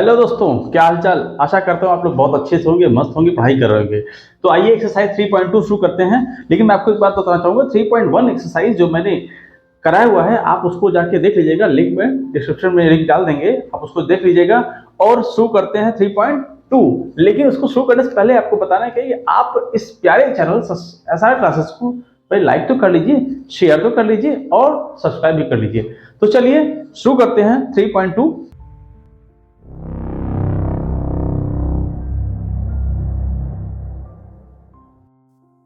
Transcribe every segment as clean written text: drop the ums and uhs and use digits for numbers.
Hello दोस्तों, क्या हाल चाल। आशा करता हूँ आप लोग बहुत अच्छे से होंगे, मस्त होंगे, पढ़ाई कर रहे होंगे। तो आइए एक्सरसाइज 3.2 शुरू करते हैं। लेकिन मैं आपको एक बात बताना चाहूंगा, 3.1 एक्सरसाइज जो मैंने कराया हुआ है आप उसको जाके देख लीजिएगा, लिंक में डिस्क्रिप्शन में लिंक डाल देंगे, आप उसको देख लीजिएगा। और शुरू करते हैं 3.2। लेकिन उसको शुरू करने से पहले आपको बताना है कि आप इस प्यारे चैनल SR क्लासेस को भाई लाइक तो कर लीजिए, शेयर तो कर लीजिए और सब्सक्राइब भी कर लीजिए। तो चलिए शुरू करते हैं 3.2।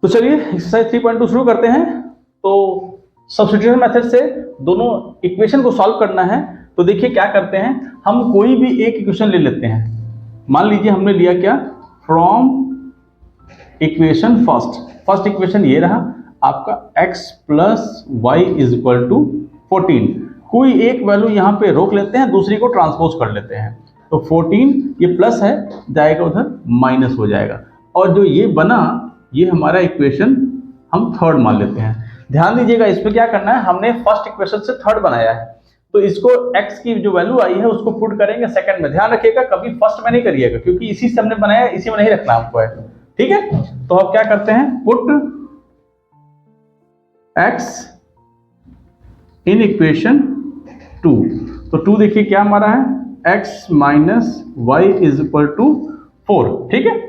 तो चलिए एक्सरसाइज 3.2 शुरू करते हैं। तो सब्स्टिट्यूशन मेथड से दोनों इक्वेशन को सॉल्व करना है। तो देखिए क्या करते हैं, हम कोई भी एक इक्वेशन ले लेते हैं। मान लीजिए हमने लिया क्या, फ्रॉम इक्वेशन फर्स्ट इक्वेशन ये रहा आपका x plus y is equal to 14। कोई एक वैल्यू यहाँ पे रोक लेते हैं, दूसरी को ट्रांसपोज कर लेते हैं। तो 14 ये प्लस है, जाएगा उधर माइनस हो जाएगा। और जो ये बना ये हमारा इक्वेशन हम थर्ड मान लेते हैं। ध्यान दीजिएगा इस पे क्या करना है, हमने फर्स्ट इक्वेशन से थर्ड बनाया है तो इसको x की जो वैल्यू आई है उसको पुट करेंगे सेकंड में। ध्यान रखिएगा कभी फर्स्ट में नहीं करिएगा, क्योंकि इसी से हमने बनाया है, इसी में नहीं रखना हमको है। ठीक है, तो अब क्या करते हैं, पुट x इन इक्वेशन 2। तो 2 देखिए क्या हमारा है, x minus y is equal to 4। ठीक है,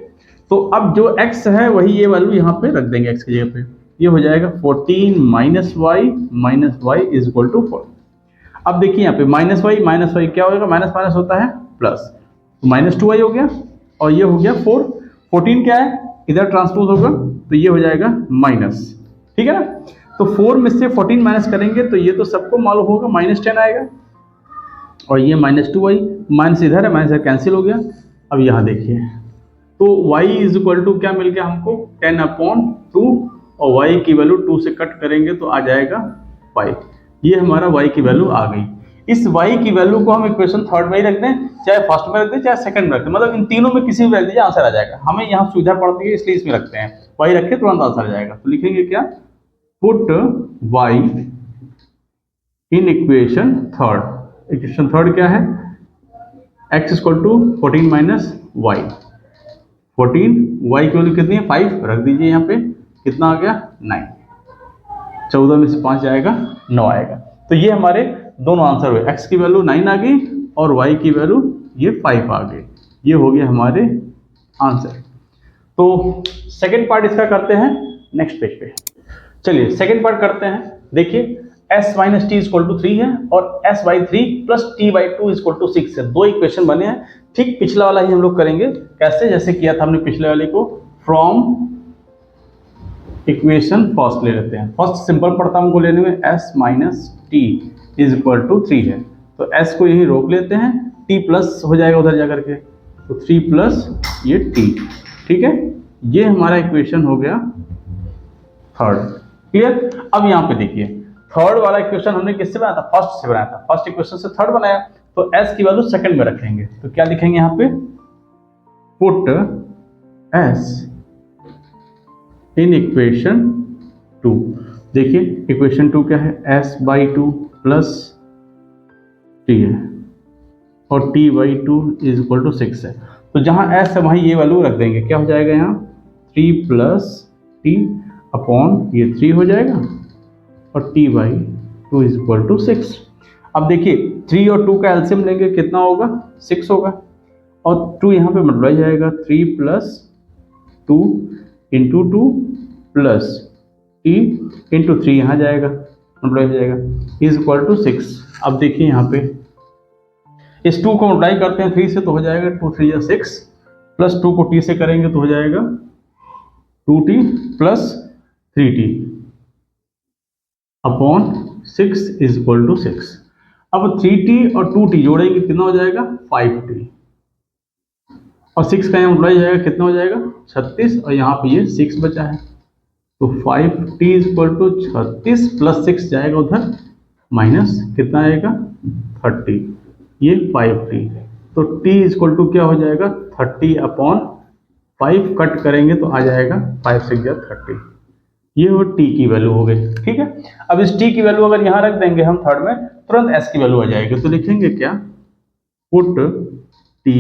तो अब जो x है वही ये वैल्यू यहाँ पे रख देंगे x की जगह पे। ये हो जाएगा 14 minus y is equal to 4। अब देखिए यहाँ पे माइनस वाई क्या होगा, माइनस माइनस होता है प्लस, तो माइनस 2y हो गया और ये हो गया 4। 14 क्या है, इधर ट्रांसपोज होगा तो ये हो जाएगा माइनस। ठीक है ना, तो 4 में से 14 माइनस करेंगे तो ये तो सबको मालूम होगा माइनस 10 आएगा। और ये माइनस 2y, माइनस इधर है, माइनस कैंसिल हो गया। अब यहाँ देखिए तो y इज इक्वल टू क्या मिल गया हमको, 10/2 और y की वैल्यू 2 से कट करेंगे तो आ जाएगा 5। ये हमारा y की वैल्यू आ गई। इस y की वैल्यू को हम इक्वेशन थर्ड में ही रख दें, चाहे फर्स्ट में रख दें चाहे सेकंड में रख दें, मतलब इन तीनों में किसी में रख दीजिए आंसर आ जाएगा। हमें यहाँ सुविधा पड़ती है इसलिए इसमें रखते हैं, y रखे तुरंत आंसर आ जाएगा। तो लिखेंगे क्या, put y in equation third. Equation third क्या है, x equal to 14 minus y. 14 y की वैल्यू कितनी है 5, रख दीजिए यहाँ पे, कितना आ गया 9। 14 में से 5 जाएगा 9 आएगा। तो ये हमारे दोनों आंसर हुए, x की वैल्यू 9 आ गई और y की वैल्यू ये 5 आ गई। ये हो गया हमारे आंसर। तो सेकंड पार्ट इसका करते हैं नेक्स्ट पेज पे। चलिए सेकंड पार्ट करते हैं। देखिए s minus t equal to 3 है और s by 3 plus t by 2 equal to 6 है। दो इक्वेशन बने हैं। ठीक पिछला वाला ही हम लोग करेंगे, कैसे, जैसे किया था हमने पिछले वाले को, फ्रॉम इक्वेशन फर्स्ट ले लेते हैं। फर्स्ट सिंपल पड़ता हमको लेने में, s minus t is equal to 3 है तो s को यही रोक लेते हैं, t प्लस हो जाएगा उधर जाकर के, तो 3 प्लस ये t। ठीक है, ये हमारा इक्वेशन हो गया थर्ड। क्लियर। अब यहाँ पे देखिए थर्ड वाला इक्वेशन हमने किससे बनाया था, फर्स्ट से बनाया था। फर्स्ट इक्वेशन से थर्ड बनाया तो s की वैल्यू सेकंड में रखेंगे। तो क्या लिखेंगे यहाँ पे, पुट s इन इक्वेशन 2। देखिए इक्वेशन 2 क्या है, s बाई 2 प्लस t है और t by 2 is equal to 6 है। तो जहां s है वहीं ये वैल्यू रख देंगे। क्या हो जाएगा यहाँ, 3 प्लस t अपॉन ये 3 हो जाएगा और t by 2 is equal to 6। अब देखिए 3 और 2 का एलसीएम लेंगे, कितना होगा 6 होगा और 2 यहाँ पे मल्टीप्लाई जाएगा, 3 plus 2 into 2 plus t into 3 यहाँ जाएगा, मल्टीप्लाई हो जाएगा, इज इक्वल टू 6। अब देखिए यहाँ पे इस 2 को मल्टीप्लाई करते हैं 3 से तो हो जाएगा 2 3 या 6, प्लस 2 को t से करेंगे तो हो जाएगा 2t plus 3t upon 6 is equal to 6। अब 3t और 2t जोड़ेंगे कितना हो जाएगा 5t और 6 का यहाँ मल्टीप्लाई जाएगा, कितना हो जाएगा 36 और यहाँ पे ये 6 बचा है तो 5t is equal to 36 plus 6 जाएगा उधर माइनस, कितना आएगा 30, ये 5t। तो t इज इक्वल टू क्या हो जाएगा 30 अपॉन 5, कट करेंगे तो आ जाएगा 5 6 30। ये वो t की वैल्यू हो गई। ठीक है, अब इस t की वैल्यू अगर यहाँ रख देंगे हम थर्ड में, तुरंत s की वैल्यू आ जाएगी। तो लिखेंगे क्या, put t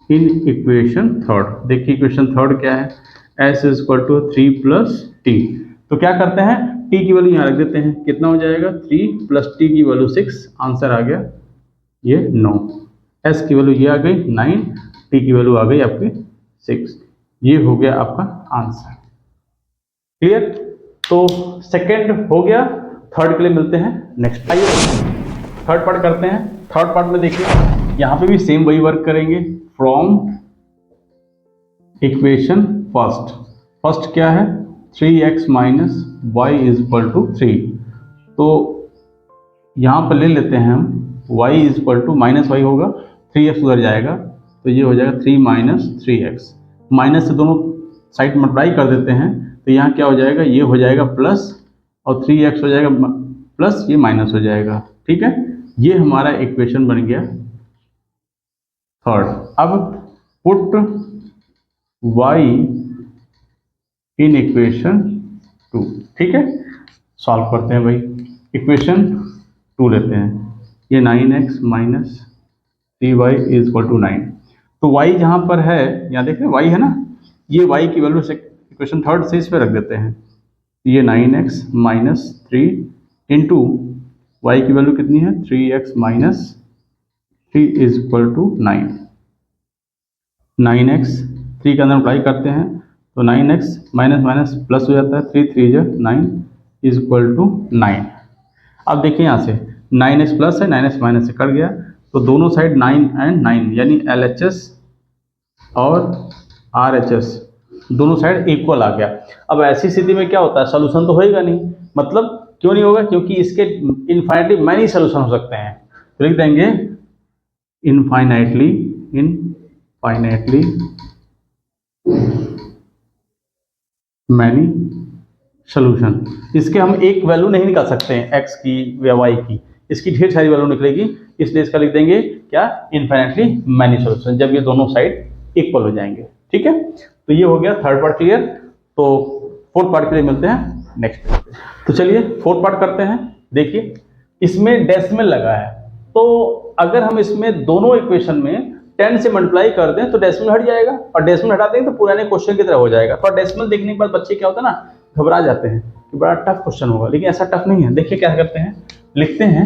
in equation third. देखिए इक्वेशन थर्ड क्या है, s is equal to 3 plus t. तो क्या करते हैं, t की वैल्यू यहाँ रख देते हैं, कितना हो जाएगा 3 प्लस टी की वैल्यू 6, आंसर आ गया ये 9। s की वैल्यू ये आ गई 9, t की वैल्यू आ गई आपकी 6। ये हो गया आपका आंसर। क्लियर? तो सेकंड हो गया, थर्ड के लिए मिलते हैं नेक्स्ट। आइए थर्ड पार्ट करते हैं। थर्ड पार्ट में देखिए यहाँ पे भी सेम वही वर्क करेंगे। फ्रॉम इक्वेशन फर्स्ट क्या है, 3x minus y is equal to 3। तो यहाँ पर ले लेते हैं हम y is equal to minus y होगा, 3x उधर जाएगा तो ये हो जाएगा 3 माइनस 3x। माइनस से दोनों साइड मल्टीप्लाई कर देते हैं तो यहाँ क्या हो जाएगा, ये हो जाएगा प्लस और 3x हो जाएगा प्लस, ये माइनस हो जाएगा। ठीक है, ये हमारा इक्वेशन बन गया थर्ड। अब पुट y इन इक्वेशन 2। ठीक है, सॉल्व करते हैं भाई। इक्वेशन 2 लेते हैं, ये 9x minus 3y is equal to 9। तो y जहाँ पर है, यहाँ देखें y है ना, ये y की वैल्यू से इक्वेशन थर्ड से इस पे रख देते हैं। ये 9x माइनस 3 इंटू y की वैल्यू कितनी है 3x minus 3 is equal to 9। 9x 3 के अंदर अप्लाई करते हैं तो 9x माइनस माइनस प्लस हो जाता है, 3 3 जा 9 इज इक्वल टू 9। अब देखिए यहाँ से 9x प्लस है, 9x माइनस से कट गया तो दोनों साइड 9 एंड 9 यानी LHS और RHS दोनों साइड इक्वल आ गया। अब ऐसी स्थिति में क्या होता है, सोल्यूशन तो होएगा नहीं। मतलब क्यों नहीं होगा, क्योंकि इसके इनफाइनाइटली मैनी सोल्यूशन हो सकते हैं। तो लिख देंगे इनफाइनाइटली मैनी सोल्यूशन। इसके हम एक वैल्यू नहीं निकाल सकते हैं x की या y की, इसकी ढेर सारी वैल्यू निकलेगी, इसलिए इसका लिख देंगे क्या, इनफाइनाइटली मैनी सोल्यूशन, जब ये दोनों साइड इक्वल हो जाएंगे। ठीक है, तो ये हो गया थर्ड पार्ट क्लियर। तो फोर्थ पार्ट के लिए मिलते हैं नेक्स्ट। तो चलिए फोर्थ पार्ट करते हैं। देखिए इसमें डेसिमल लगा है, तो अगर हम इसमें दोनों इक्वेशन में 10 से मल्टीप्लाई कर दें तो डेसिमल हट जाएगा, और डेसिमल हटा देंगे तो पुराने क्वेश्चन की तरह हो जाएगा। तो डेसिमल देखने के बाद बच्चे क्या होता है ना, घबरा जाते हैं कि बड़ा टफ क्वेश्चन होगा, लेकिन ऐसा टफ नहीं है। देखिए क्या करते हैं, लिखते हैं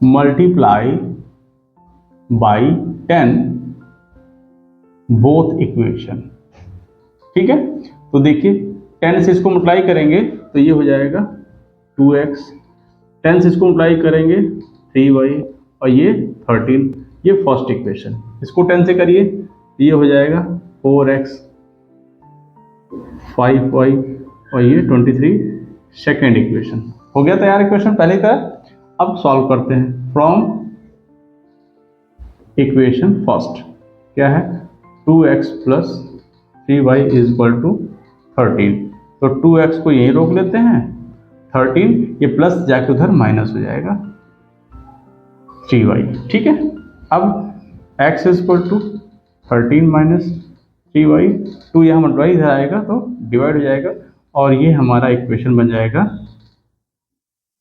मल्टीप्लाई बाई 10 बोथ इक्वेशन। ठीक है, तो देखिए 10 से इसको मल्टीप्लाई करेंगे तो ये हो जाएगा 2x, 10 से इसको मल्टीप्लाई करेंगे 3y और ये 13, ये फर्स्ट इक्वेशन। इसको 10 से करिए तो ये हो जाएगा 4x 5y और ये 23, सेकेंड इक्वेशन। हो गया तैयार इक्वेशन पहले की तरह। अब सॉल्व करते हैं फ्रॉम इक्वेशन फर्स्ट, क्या है 2x plus 3y is equal to 13। तो 2x को यहीं रोक लेते हैं, 13 ये प्लस जाके उधर माइनस हो जाएगा 3y। ठीक है, अब x is equal to 13 minus 3y, 2 यहाँ मल्टीप्लाई इधर आएगा तो डिवाइड हो जाएगा, और ये हमारा इक्वेशन बन जाएगा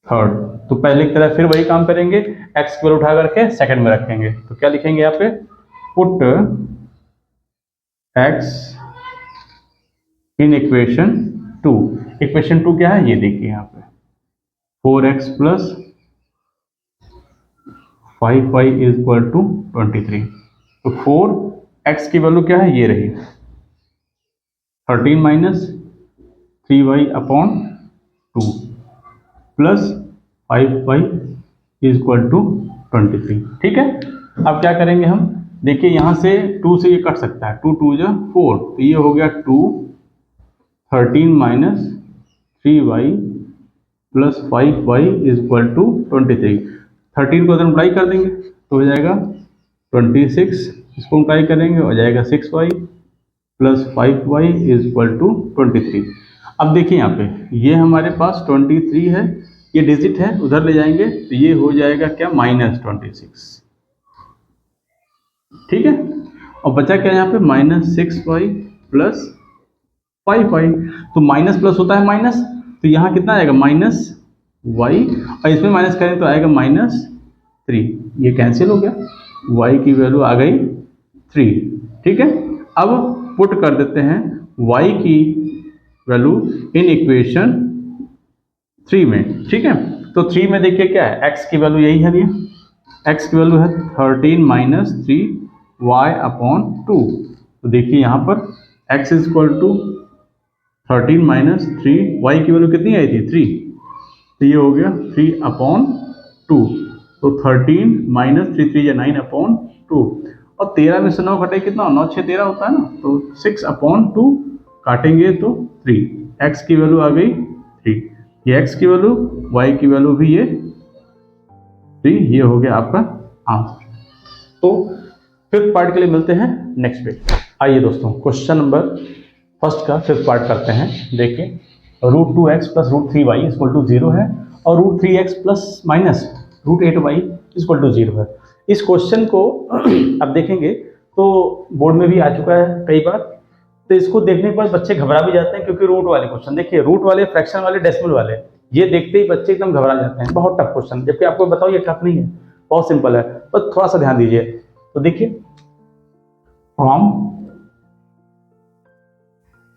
थर्ड। तो पहले की तरह फिर वही काम करेंगे, x की वैल्यू उठा करके सेकंड में रखेंगे। तो क्या लिखेंगे यहाँ पे, पुट x इन इक्वेशन 2। इक्वेशन 2 क्या है, ये देखिए यहाँ पे 4x plus 5y is equal to 23। तो 4x की वैल्यू क्या है, ये रही 13 minus 3y upon 2 plus 5y is equal to 23। ठीक है, अब क्या करेंगे हम, देखिए यहाँ से 2 से ये कट सकता है, 2 2 जा 4, तो ये हो गया 2, 13 minus 3y plus 5y is equal to 23। 13 को अगर मल्टीप्लाई कर देंगे तो हो जाएगा 26, इसको मल्टीप्लाई करेंगे हो जाएगा 6y plus 5y is equal to 23। अब देखिए यहाँ पे ये हमारे पास 23 है, ये डिजिट है उधर ले जाएंगे तो ये हो जाएगा क्या, माइनस 26। ठीक है, और बचा क्या यहाँ पे, माइनस 6y प्लस 5y। तो माइनस प्लस होता है माइनस, तो यहाँ कितना आएगा माइनस y, और इसमें माइनस करें तो आएगा माइनस 3, ये कैंसिल हो गया, y की वैल्यू आ गई 3, ठीक है। अब पुट कर देते हैं y की वैल्यू इन इक्वेशन 3 में, ठीक है। तो 3 में देखिए क्या है, x की वैल्यू यही है भैया, x की वैल्यू है 13 माइनस 3y अपॉन 2। तो देखिए यहाँ पर x is equal to 13 minus 3, y की वैल्यू कितनी आई थी 3, तो ये हो गया 3 अपॉन 2। तो 13 माइनस 3, 3 या 9 अपॉन 2, और 13 में से 9 घटे कितना, 9 6 13 होता है ना, तो 6 अपॉन 2 काटेंगे तो 3, x की वैल्यू आ गई 3, ये x की वैल्यू, y की वैल्यू भी ये 3, ये हो गया आपका आंसर। तो फिफ्थ पार्ट के लिए मिलते हैं नेक्स्ट पेज। आइए दोस्तों क्वेश्चन नंबर फर्स्ट का फिफ्थ पार्ट करते हैं। देखिए √2x plus √3y equal to 0 है, और √3x plus minus √8y equal to 0 है। इस क्वेश्चन को अब देखेंगे तो बोर्ड में भी आ चुका है कई बार, तो इसको देखने के बाद बच्चे घबरा भी जाते हैं, क्योंकि रूट वाले क्वेश्चन, देखिए रूट वाले, फ्रैक्शन वाले, डेसिमल वाले, ये देखते ही बच्चे एकदम घबरा जाते हैं, बहुत टफ क्वेश्चन, जबकि आपको बताओ ये टफ नहीं है, बहुत सिंपल है, बस थोड़ा सा ध्यान दीजिए। तो देखिए फ्रॉम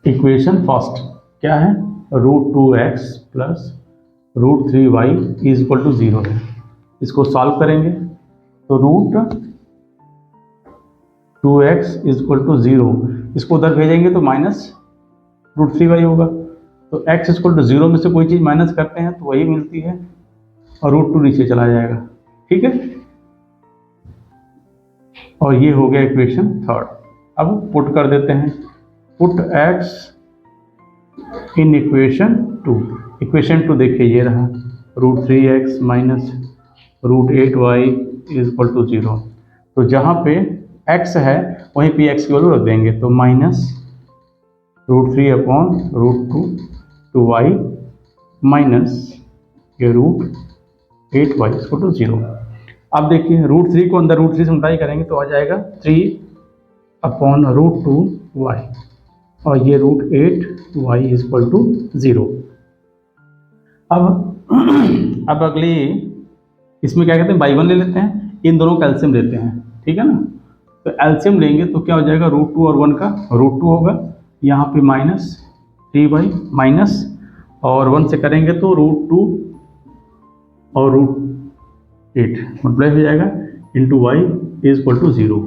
इक्वेशन फर्स्ट क्या है, √2x plus √3y is equal to 0 है। इसको सॉल्व करेंगे तो √2x इज इक्वल टू 0, इसको उधर भेजेंगे तो माइनस √3y होगा। तो x इक्वल टू 0 में से कोई चीज़ माइनस करते हैं तो वही मिलती है, और √2 नीचे चला जाएगा, ठीक है। और ये हो गया इक्वेशन थर्ड। अब पुट कर देते हैं, पुट x इन इक्वेशन 2। इक्वेशन 2 देखिए ये रहा, √3x minus √8y is equal to 0। तो जहाँ पे x है वहीं पे x की वैल्यू रख देंगे, तो minus √3 upon √2 to y minus ये √8y इक्वल टू 0। अब देखिए √3 को अंदर √3 से मल्टीप्लाई करेंगे तो आ जाएगा 3 अपॉन √2y, और ये √8y इक्वल टू 0। अब अगली इसमें क्या कहते हैं, बाई 1 ले लेते हैं, इन दोनों का एलसीएम लेते हैं, ठीक है ना। तो एलसीएम लेंगे तो क्या हो जाएगा, √2 और 1 का √2 होगा, यहाँ पे माइनस 3y माइनस, और 1 से करेंगे तो √2 और √8 मल्टीप्लाई हो जाएगा into y is equal to 0।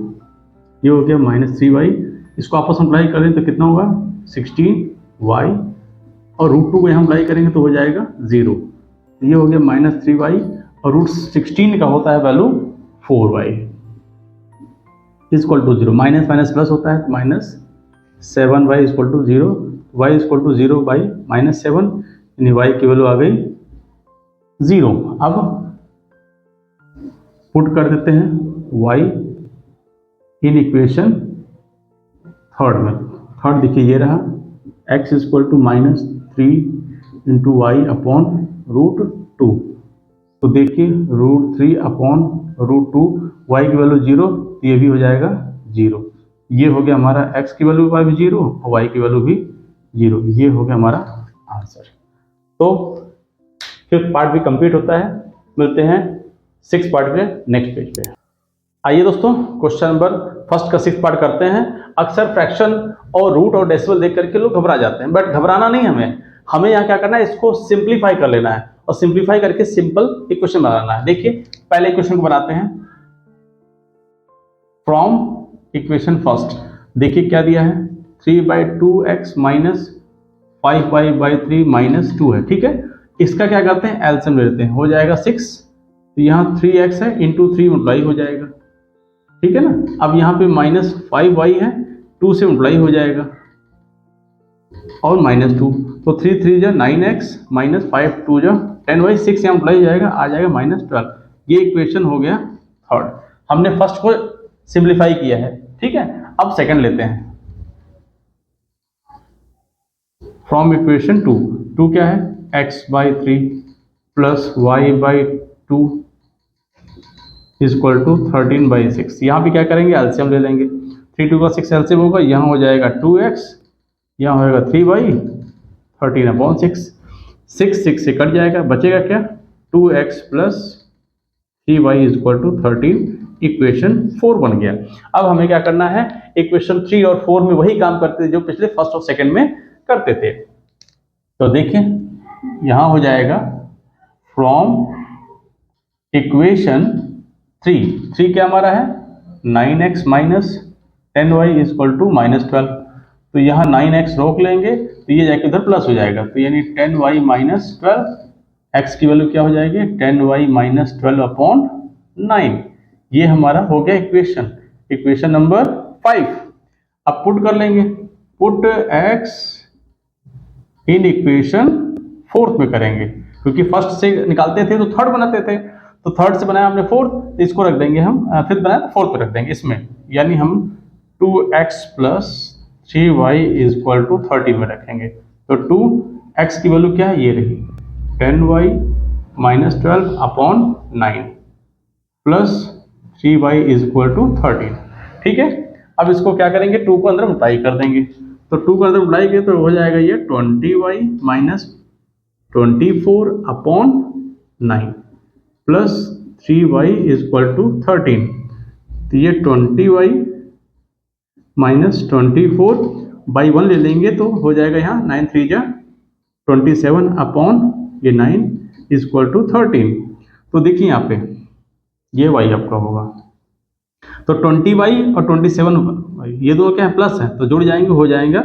ये हो गया माइनस 3y, इसको आपस में मल्टीप्लाई करें तो कितना होगा 16y, और √2 को यहाँ मल्टीप्लाई करेंगे तो हो जाएगा 0। ये हो गया माइनस 3y, और √16 का होता है value 4y equal to 0। Minus minus plus होता है, minus 7y equal to 0, y equal to 0 by minus 7, यानी y की वैल्यू आ गई 0। अब पुट कर देते हैं y इन इक्वेशन थर्ड में। थर्ड देखिए ये रहा, x equal to minus 3 into y upon √2। तो देखिए √3 अपॉन √2, y की वैल्यू 0, तो ये भी हो जाएगा 0। ये हो गया हमारा x की वैल्यू भी 0 और y की वैल्यू भी 0। ये हो गया हमारा आंसर। तो फिफ्थ पार्ट भी कंप्लीट होता है। मिलते हैं सिक्स पार्ट पे नेक्स्ट पेज पे। आइए दोस्तों क्वेश्चन नंबर फर्स्ट का सिक्स पार्ट करते हैं। अक्सर फ्रैक्शन और रूट और डेसिमल देख करके लोग घबरा जाते हैं, बट घबराना नहीं, हमें यहाँ क्या करना है, इसको सिंप्लीफाई कर लेना है और सिंप्लीफाई करके सिंपल इक्वेशन बनाना है। देखिए पहले इक्वेशन को बनाते हैं फ्रॉम इक्वेशन फर्स्ट। देखिए क्या दिया है, 3/2x माइनस 5y/3 माइनस 2 है, ठीक है। इसका क्या करते हैं, एलसीएम ले लेते हैं, हो जाएगा 6। तो यहाँ 3x है इंटू 3 मल्टीप्लाई हो जाएगा, ठीक है ना। अब यहाँ पे माइनस 5y है, 2 से मल्टीप्लाई हो जाएगा और माइनस 2, तो 3 3 जा 9x माइनस 5 2 जा 10y, 6 यहाँ मल्टीप्लाई हो जाएगा, आ जाएगा माइनस 12। ये इक्वेशन हो गया थर्ड। हमने फर्स्ट को सिंप्लीफाई किया है, ठीक है। अब सेकंड लेते हैं फ्रॉम इक्वेशन 2 क्या है, x/3 plus y/2 equal to 13/6। यहाँ पे क्या करेंगे, एलसीएम ले लेंगे। 3 2 का 6 एलसीएम होगा, यहाँ हो जाएगा 2x, यहाँ होएगा 3y 13/6। 6 6 से कट जाएगा, बचेगा क्या, 2x plus 3y is equal to 13, equation 4 बन गया। अब हमें क्या करना है, इक्वेशन 3 और 4 में वही काम करते थे जो पिछले फर्स्ट और सेकंड में करते थे। तो देखिए यहां हो जाएगा फ्रॉम इक्वेशन 3 क्या हमारा है 9x minus 10y is equal to -12। तो यहाँ 9x रोक लेंगे तो ये जाके उधर प्लस हो जाएगा, तो यानी 10y माइनस 12, x की वैल्यू क्या हो जाएगी 10y माइनस 12 अपॉन 9। ये हमारा हो गया इक्वेशन नंबर 5। अब पुट कर लेंगे, पुट x इन इक्वेशन 4 में करेंगे, क्योंकि फर्स्ट से निकालते थे तो थर्ड बनाते थे, तो थर्ड से बनाया हमने फोर्थ, तो इसको रख देंगे हम, फिफ्थ बनाया तो फोर्थ पे रख देंगे इसमें, यानी हम 2x plus 3y is equal to 30 में रखेंगे। तो 2x की वैल्यू क्या है, ये रही 10y minus 12 upon 9 plus 3y is equal to 13। ठीक है, अब इसको क्या करेंगे 2 को अंदर मल्टीप्लाई कर देंगे, तो 2 को अंदर मल्टीप्लाई किया तो हो जाएगा ये 20y minus 24 upon 9 plus 3y is equal to 13। तो ये 20y माइनस 24 बाई 1 ले लेंगे तो हो जाएगा यहाँ 9 3 जा 27 अपॉन ये 9 इज इक्वल टू 13। तो देखिए यहाँ पे ये y आपका होगा, तो 20y और 27y ये दो क्या है प्लस है, तो जुड़ जाएंगे, हो जाएगा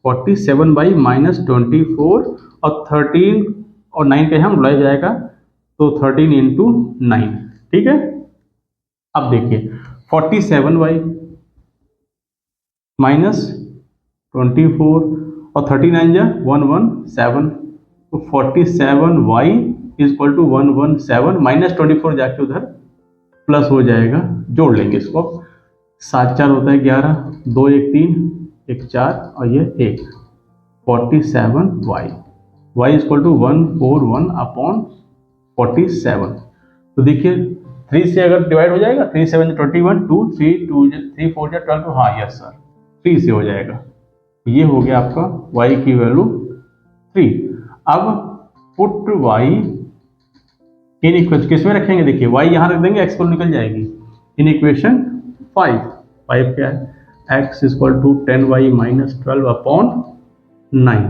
47y माइनस 24 और 13 और 9 का यहाँ बुलाया जाएगा, तो 13 इंटू 9। ठीक है, अब देखिए 47y माइनस 24 और 39 जा 117, तो 47y is equal to 117 minus 24 जाके उधर प्लस हो जाएगा, जोड़ लेंगे इसको, 7 4 होता है 11, 2 1 3 1 4 और ये 1, 47y y is equal to 141 upon 47। तो देखिए 3 से अगर डिवाइड हो जाएगा 3 7 21 2 3 2 3 4 12, हाँ यस सर 3 से हो जाएगा। ये हो गया आपका y की वैल्यू 3। अब पुट y इन इक्वेशन किस में रखेंगे, देखिए y यहाँ रख देंगे, x को निकल जाएगी, इन इक्वेशन 5 क्या है x is equal to 10y minus 12 upon 9,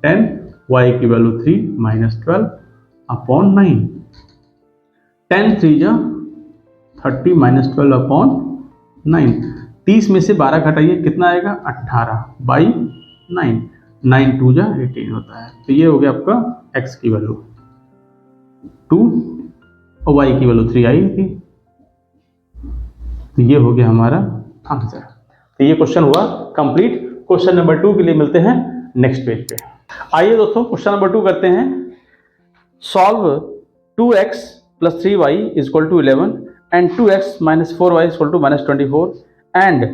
10 y की वैल्यू 3 माइनस 12 अपॉन 9, 10 3 जा 30 माइनस 12 अपॉन 9, 30 में से 12 घटाइए कितना आएगा 18 बाई 9, 9 2 जा 18 होता है। तो ये हो गया आपका x की वैल्यू 2 और y की वैल्यू 3 आई थी, तो ये हो गया हमारा आंसर। तो ये क्वेश्चन हुआ कंप्लीट। क्वेश्चन नंबर 2 के लिए मिलते हैं नेक्स्ट पेज पे। आइए दोस्तों क्वेश्चन नंबर 2 करते हैं। Solve 2x plus 3y is equal to 11 and 2x minus 4y is equal to minus 24 and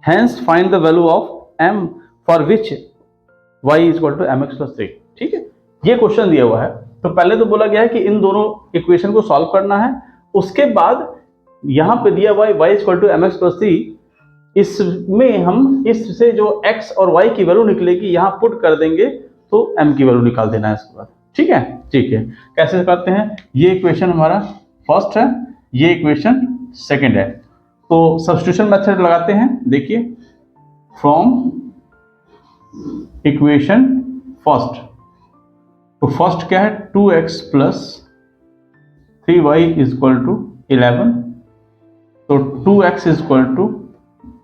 hence find the value of m for which y is equal to mx plus 3। ठीक है, ये question दिया हुआ है। तो पहले तो बोला गया है कि इन दोनों इक्वेशन को सॉल्व करना है, उसके बाद यहां पे दिया हुआ y is equal to mx plus 3, इसमें हम इससे जो x और y की वैल्यू निकलेगी यहां पुट कर देंगे, तो m की वैल्यू निकाल देना है इसके बाद। ठीक है, कैसे करते हैं, ये इक्वेशन हमारा फर्स्ट है, ये इक्वेशन सेकंड है। तो सब्स्टिट्यूशन मेथड लगाते हैं। देखिए फ्रॉम इक्वेशन फर्स्ट, तो फर्स्ट क्या है 2x plus 3y is equal to 11, तो 2x इज इक्वल टू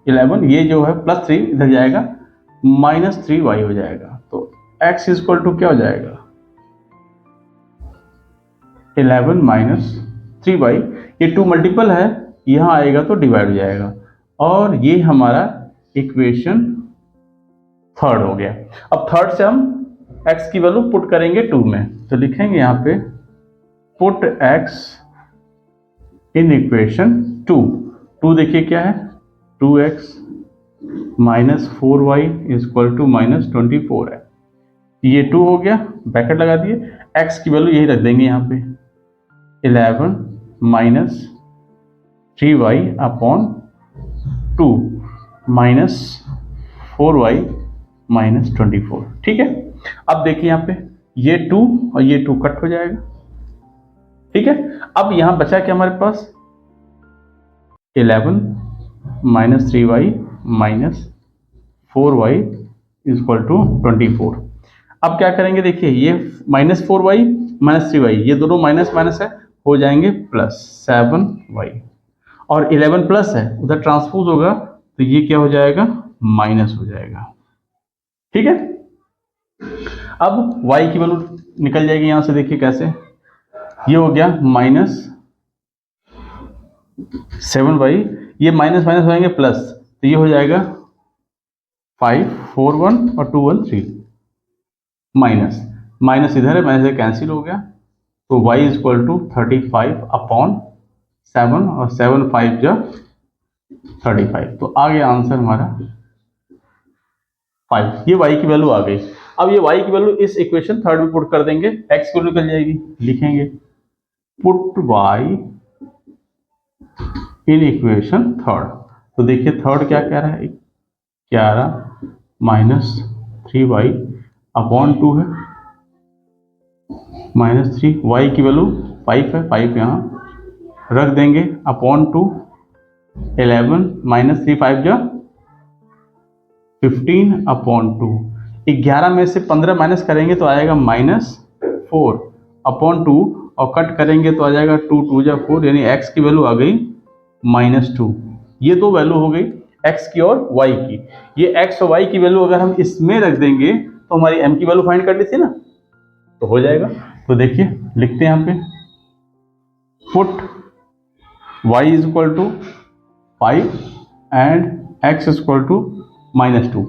11, ये जो है प्लस 3 इधर जाएगा माइनस 3y हो जाएगा, तो x इज इक्वल टू क्या हो जाएगा 11 माइनस 3y, ये 2 मल्टीपल है, यहाँ आएगा तो डिवाइड हो जाएगा, और ये हमारा इक्वेशन थर्ड हो गया। अब थर्ड से हम x की वैल्यू पुट करेंगे 2 में, तो लिखेंगे यहाँ पे पुट x इन इक्वेशन 2 देखिए क्या है 2x minus 4y is equal to minus 24 है, ये 2 हो गया, ब्रैकेट लगा दिए, x की वैल्यू यही रख देंगे यहाँ पे 11 minus 3y upon 2 minus 4y minus 24। ठीक है, अब देखिए यहाँ पे ये 2 और ये 2 कट हो जाएगा, ठीक है। अब यहां बचा क्या हमारे पास 11 minus 3y minus 4y equal to 24। अब क्या करेंगे, देखिए ये माइनस 4y माइनस 3y ये दोनों माइनस माइनस है, हो जाएंगे प्लस 7y, और 11 प्लस है उधर ट्रांसपोज होगा तो ये क्या हो जाएगा, माइनस हो जाएगा। ठीक है। अब y की वैल्यू निकल जाएगी यहां से, देखिए कैसे, ये हो गया माइनस 7y, ये माइनस माइनस हो जाएंगे प्लस, तो ये हो जाएगा 5 4 1 और 2 1 3, माइनस माइनस इधर है, माइनस कैंसिल हो गया, तो y इक्वल टू 35 अपॉन 7 और 7 5 जा 35, तो आ गया आंसर हमारा 5। ये y की वैल्यू आ गई। अब ये y की वैल्यू इस इक्वेशन थर्ड में पुट कर देंगे, x की वैल्यू निकल जाएगी, लिखेंगे put y in equation third. तो देखिए थर्ड क्या कह रहा है, 11 माइनस 3y अपॉन 2 है, माइनस 3, y की वैल्यू 5 है, 5 यहाँ रख देंगे अपॉन 2, 11 माइनस 3 5 जा 15 अपॉन 2, 11 में से 15 माइनस करेंगे तो आएगा माइनस 4 अपॉन 2, और कट करेंगे तो आ जाएगा 2 2 जा 4, यानी x की वैल्यू आ गई माइनस 2। ये दो वैल्यू हो गई x की और y की। ये x और y की वैल्यू अगर हम इसमें रख देंगे तो हमारी m की वैल्यू फाइंड कर ली थी ना, तो हो जाएगा। तो देखिए लिखते हैं यहाँ पे put y is equal to 5 and x is equal to minus 2।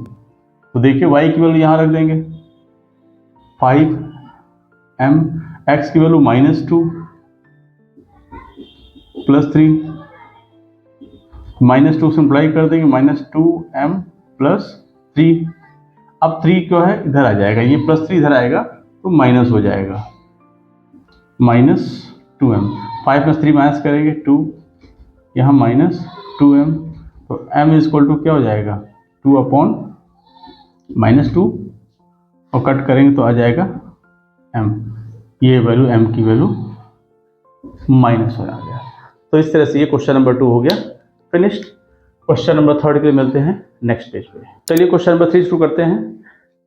तो देखिए y की वैल्यू यहाँ रख देंगे 5m, x की value minus 2 plus 3, minus 2 simply कर देंगे, माइनस 2m प्लस 3। अब 3 क्यों है, इधर आ जाएगा, ये प्लस 3 इधर आएगा तो माइनस हो जाएगा, माइनस 2m, 5 प्लस 3 माइनस करेंगे 2, यहाँ माइनस 2m, तो m इज इक्वल टू क्या हो जाएगा 2 अपॉन माइनस 2, और कट करेंगे तो आ जाएगा m, ये वैल्यू m की वैल्यू माइनस हो गया। तो इस तरह से ये क्वेश्चन नंबर 2 हो गया फिनिश्ड। क्वेश्चन नंबर 3 के लिए मिलते हैं नेक्स्ट पेज पे। चलिए क्वेश्चन नंबर 3 शुरू करते हैं।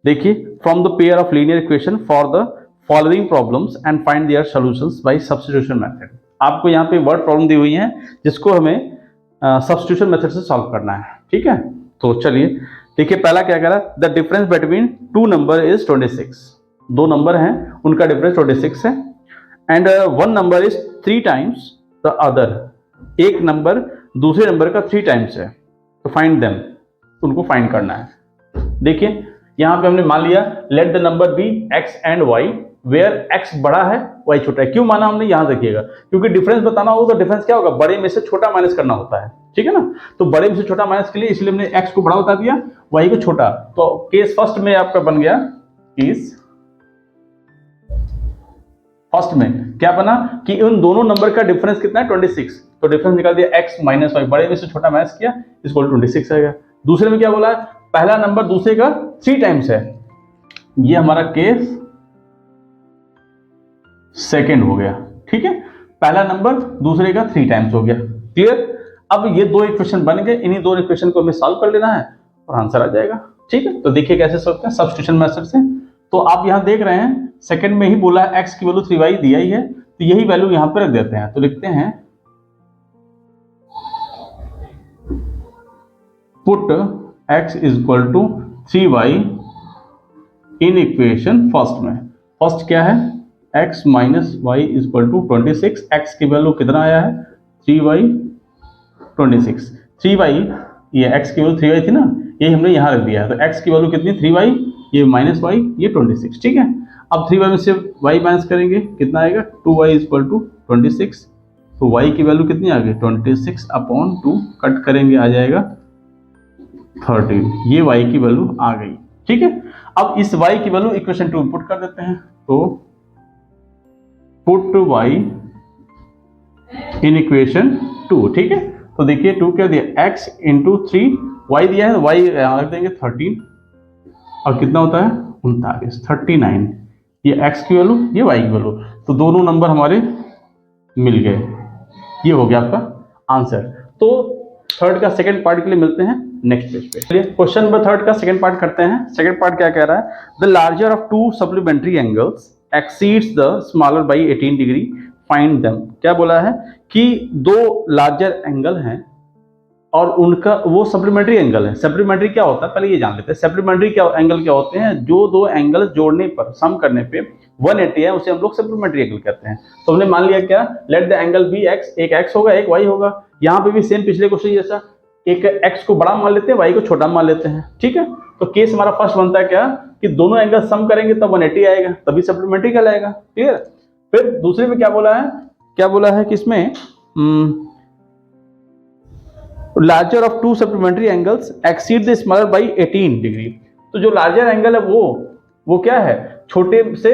देखिए from the pair of linear equation for the following problems and find their solutions by substitution method. आपको यहाँ पे वर्ड प्रॉब्लम दी हुई है जिसको हमें सब्स्टिट्यूशन मेथड से सॉल्व करना है। ठीक है, तो चलिए देखिए पहला क्या कह रहा है, the difference between two number is 26। दो नंबर हैं उनका डिफरेंस 26 है, and one number is 3 times the other, एक नंबर दूसरे नंबर का 3 टाइम्स है, तो फाइंड देम, उनको फाइंड करना है। देखिए यहां पे हमने मान लिया let the number be x and y where x बड़ा है y छोटा है। क्यों माना हमने, यहां देखिएगा, क्योंकि डिफरेंस बताना हो तो डिफरेंस क्या होगा, बड़े में से छोटा माइनस करना होता है। ठीक है ना, तो बड़े में से छोटा माइनस के लिए इसलिए हमने x को बड़ा बता दिया, y को छोटा। तो केस फर्स्ट में आपका बन गया, केस फर्स्ट में क्या बना कि उन दोनों नंबर का डिफरेंस कितना है 26, तो डिफरेंस निकाल दिया x माइनस वाई, बड़े में से छोटा माइनस किया, इसको 26 आएगा। दूसरे में क्या बोला है, पहला नंबर दूसरे का 3 टाइम्स है, ये हमारा केस सेकंड हो गया। ठीक है, पहला नंबर दूसरे का 3 टाइम्स हो गया। क्लियर। अब ये दो इक्वेशन बन गए, इन्हीं दो इक्वेशन को हमें सॉल्व कर लेना है और आंसर आ जाएगा। ठीक है, तो देखिए कैसे सॉल्व करते हैं सब्स्टिट्यूशन मेथड से। तो आप यहां देख रहे हैं सेकंड में ही बोला है x की वैल्यू 3y दिया ही है, तो यही वैल्यू यहां पर रख देते हैं। तो लिखते हैं put x is equal to 3y in equation first में। फर्स्ट क्या है, x minus y is equal to 26, x की वैल्यू कितना आया है 3y 26, 3y ये x की वैल्यू 3y थी ना, यही हमने यहां रख दिया है। तो x की वैल्यू कितनी 3y, ये माइनस वाई, ये 26। ठीक है, अब 3y में से y माइनस करेंगे कितना आएगा 2y इज इक्वल टू 26, तो y की वैल्यू कितनी आ गई 26 अपॉन 2, कट करेंगे आ जाएगा 13, ये y की वैल्यू आ गई। ठीक है, अब इस y की वैल्यू इक्वेशन 2 में पुट कर देते हैं। तो पुट y इन इक्वेशन 2। ठीक है, तो देखिए 2 क्या दिया x इंटू 3, y दिया है, y यहां रख देंगे 13, और कितना होता है 39, 39, ये x की वैल्यू ये y की वैल्यू, तो दोनों नंबर हमारे मिल गए। ये हो गया आपका आंसर। तो थर्ड का सेकंड पार्ट के लिए मिलते हैं नेक्स्ट पेज पे। चलिए क्वेश्चन नंबर थर्ड का सेकंड पार्ट करते हैं। सेकंड पार्ट क्या कह रहा है, the larger of to supplementary angles exceeds the smaller by 18 degree, find them. क्या बोला है कि दो लार्जर एंगल हैं और उनका वो सप्लीमेंट्री एंगल है। सप्लीमेंट्री क्या होता है पहले ये जान लेते हैं। सप्लीमेंट्री क्या एंगल क्या होते हैं, जो दो एंगल जोड़ने पर सम करने पे 180 है उसे हम लोग सप्लीमेंट्री एंगल कहते हैं। तो हमने मान लिया क्या, let the angle be x, एक एक्स होगा एक वाई होगा। यहाँ पे भी सेम पिछले क्वेश्चन जैसा, एक एक्स को बड़ा मान लेते हैं वाई को छोटा मान लेते हैं, ठीक है। तो केस हमारा फर्स्ट बनता है क्या कि दोनों एंगल सम करेंगे तब 180 आएगा, तभी सप्लीमेंट्री कहलाएगा, क्लियर। फिर दूसरे में क्या बोला है कि इसमें larger of to supplementary angles exceed the smaller by 18 degree. तो जो लार्जर एंगल है वो क्या है, छोटे से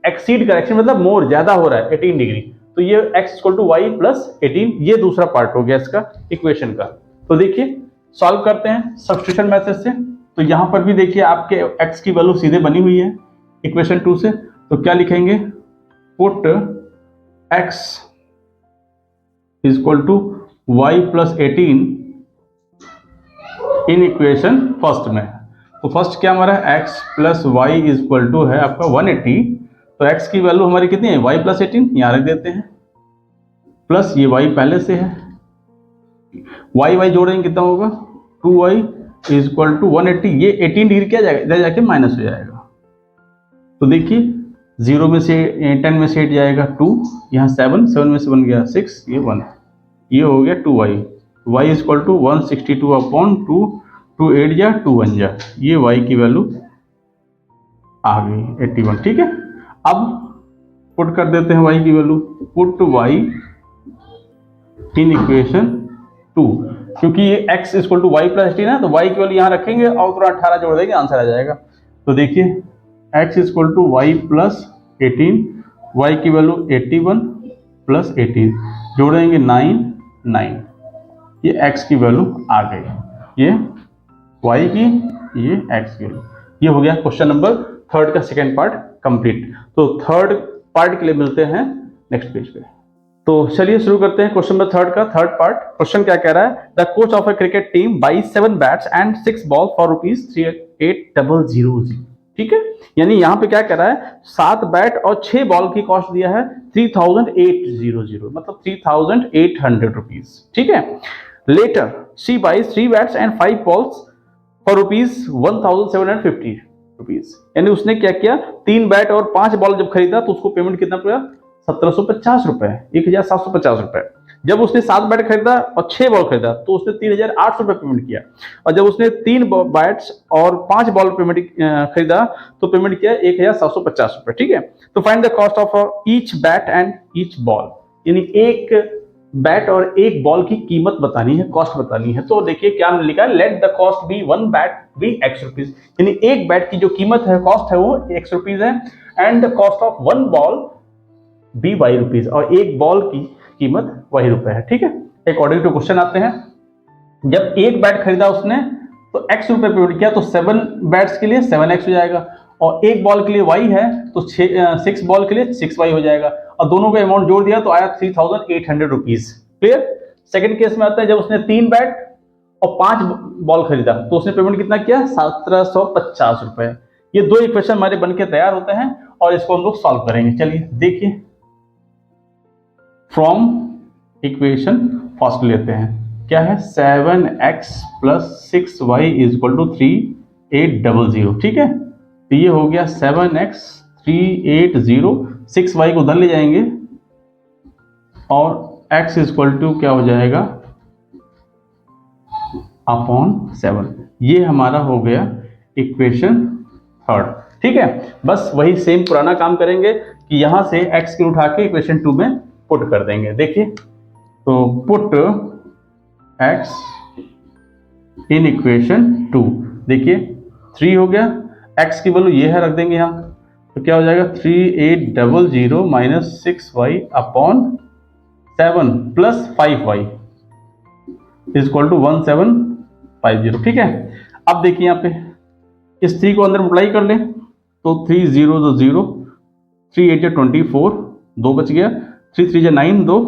एक्सीड कर, एक्सीड मतलब मोर, ज्यादा हो रहा है 18 डिग्री। तो ये x equal to y plus 18, ये दूसरा पार्ट हो गया इसका इक्वेशन का। तो देखिए सॉल्व करते हैं सब्स्टिट्यूशन मेथड से। तो यहां पर भी देखिए आपके x की वैल्यू सीधे बनी हुई है इक्वेशन 2 से। तो क्या लिखेंगे, put x equal to y plus 18 in equation first में। तो फर्स्ट क्या हमारा x plus y equal to है आपका 180। तो x की वैल्यू हमारी कितनी है, y प्लस 18, यहां रख देते हैं, प्लस ये y पहले से है, y जोड़ेंगे कितना होगा 2y इक्वल टू 180। ये 18 डिग्री क्या जाएगा, इधर जाके माइनस हो जाएगा। तो देखिए 0 में से 10 में से 8 जाएगा 2, यहाँ 7 में से बन गया 6, ये 1, ये हो गया 2y। y equal to 162 upon 2, 2 8 जा 2 1 जा, ये y की वैल्यू आ गई 81, ठीक है। अब पुट कर देते हैं y की value, put y in equation 2, क्योंकि ये x equal to y plus 18 है तो y की वैल्यू यहाँ रखेंगे और थोड़ा 18 जोड़ देंगे, आंसर आ जाएगा। तो देखिए x equal to y plus 18, y की वैल्यू 81 प्लस 18 जोड़ेंगे 9, ये x की वैल्यू आ गई, ये y की, ये x की वैल्यू। ये हो गया क्वेश्चन नंबर थर्ड का सेकेंड पार्ट कंप्लीट। तो थर्ड पार्ट के लिए मिलते हैं नेक्स्ट पेज पे। तो चलिए शुरू करते हैं क्वेश्चन नंबर थर्ड का थर्ड पार्ट। क्वेश्चन क्या कह रहा है, the coach of a cricket team by 7 bats and 6 ball for ₹38,000। ठीक है, यानी यहाँ पे क्या कह रहा है, 7 बैट और 6 बॉल की कॉस्ट दिया है 3,800, मतलब 3,800 रुपीज। ठीक है, later she buys 3 bats and 5 balls for ₹1,750। यानी उसने क्या किया, 3 बैट और 5 बॉल जब खरीदा तो उसको पेमेंट कितना पड़ा, 1750 रुपए, 1,750 रुपए। जब उसने 7 बैट खरीदा और 6 बॉल खरीदा तो उसने 3,800 रुपए पेमेंट किया। और जब उसने 3 बैट्स और 5 बॉल पेमेंट खरीदा तो पेमेंट किया 1,750 रुपए। ठीक है, तो find the cost of each bat and each ball, यानी एक बैट और एक बॉल की कीमत बतानी है, कॉस्ट बतानी है। तो देखिए क्या हमने लिखा है, let the cost be 1 bat be X rupees, यानी एक बैट की जो कीमत है, कॉस्ट है वो X रुपीज है, and the cost of 1 ball be Y rupees, और एक बॉल की कीमत Y रुपए है। ठीक है, अकॉर्डिंग टू क्वेश्चन आते हैं। जब एक बैट खरीदा उसने तो X रुपए पेमेंट किया, तो 7 बैट्स के लिए 7X हो जाएगा, और एक बॉल के लिए Y है तो 6 बॉल के लिए 6Y हो जाएगा, और दोनों का अमाउंट जोड़ दिया तो आया 3,800 रुपीज। क्लियर। सेकंड केस में आता है जब उसने 3 बैट और 5 बॉल खरीदा तो उसने पेमेंट कितना किया, 1,750 रुपए। ये दो इक्वेशन हमारे बनके तैयार होते हैं और इसको हम लोग सॉल्व करेंगे। चलिए देखिए, फ्रॉम इक्वेशन फर्स्ट लेते हैं, क्या है, 7x plus 6y equal to 3,800। ठीक है, तो ये हो गया 7x 380, 6y को उधर ले जाएंगे और x इक्वल टू क्या हो जाएगा अपॉन 7। ये हमारा हो गया इक्वेशन थर्ड। ठीक है, बस वही सेम पुराना काम करेंगे कि यहां से x को उठा के इक्वेशन 2 में पुट कर देंगे। देखिए, तो पुट x इन इक्वेशन 2, देखिए 3 हो गया, x की वैल्यू ये है, रख देंगे यहां, तो क्या हो जाएगा 3,800 minus 6y upon 7 plus 5y equal to 1,750। ठीक है, अब देखिए यहाँ पे इस 3 को अंदर मल्टीप्लाई कर लें तो 3 0 0, 3 8 24, 2 बच गया, 3 3 जा 9, 2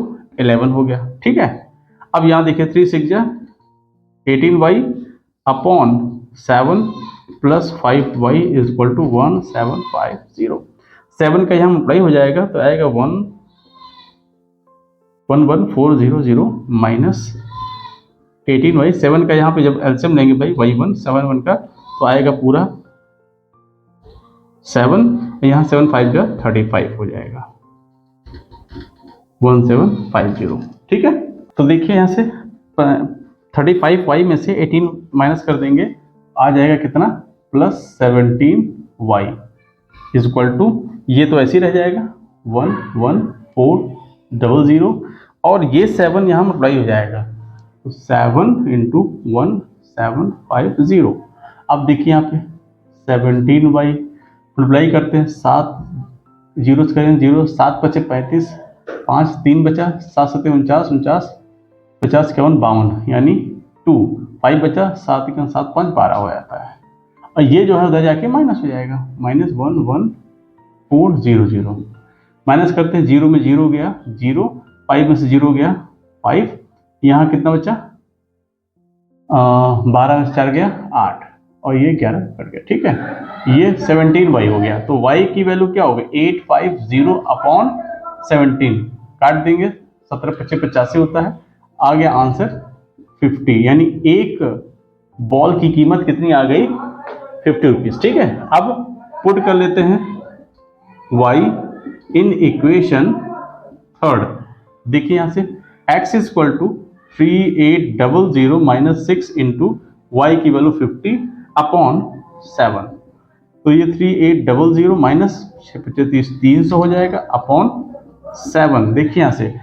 11 हो गया। ठीक है, अब यहाँ देखिए 3 6 जा 18y upon 7 plus 5y is equal to 1750। 7 का यहाँ मल्टीप्लाई हो जाएगा तो आएगा 11400 माइनस 18y। 7 का यहाँ पे जब एलसीएम लेंगे भाई y1 7 1 का तो आएगा पूरा 7, यहाँ 7 5 का 35 हो जाएगा 1750। ठीक है, तो देखिए यहाँ से 35y में से 18 माइनस कर देंगे, आ जाएगा कितना plus 17y is equal to, ये तो ऐसे ही रह जाएगा 11400 और ये 7 यहाँ मल्टीप्लाई हो जाएगा तो 7 इंटू 1750। अब देखिए यहाँ पे 17y मल्टीप्लाई करते हैं, 7 जीरो करें 0, 7 बचे 35, 5 3 बचा, 7 7 49, 50 51 52 यानी 2, 5 बचा, 7 1 7 5 12 हो जाता है। और ये जो है उधर जाके माइनस हो जाएगा -11400 माइनस करते हैं, 0 में 0 गया 0, 5 में से 0 गया 5, यहाँ कितना बचा 12 में से 4 गया 8 और ये 11 कट गया। ठीक है, ये 17y हो गया। तो y की वैल्यू क्या होगी 850 अपॉन 17, काट देंगे 17 25 85 होता है, आ गया आंसर 50, यानी एक बॉल की कीमत कितनी आ गई 50 रुपीज। ठीक है, अब पुट कर लेते हैं y इन इक्वेशन थर्ड। देखिए यहां से x is equal to 3800 minus 6 into y की वैल्यू 50 अपॉन 7, तो ये 3800 माइनस 300 हो जाएगा अपॉन 7। देखिए यहाँ से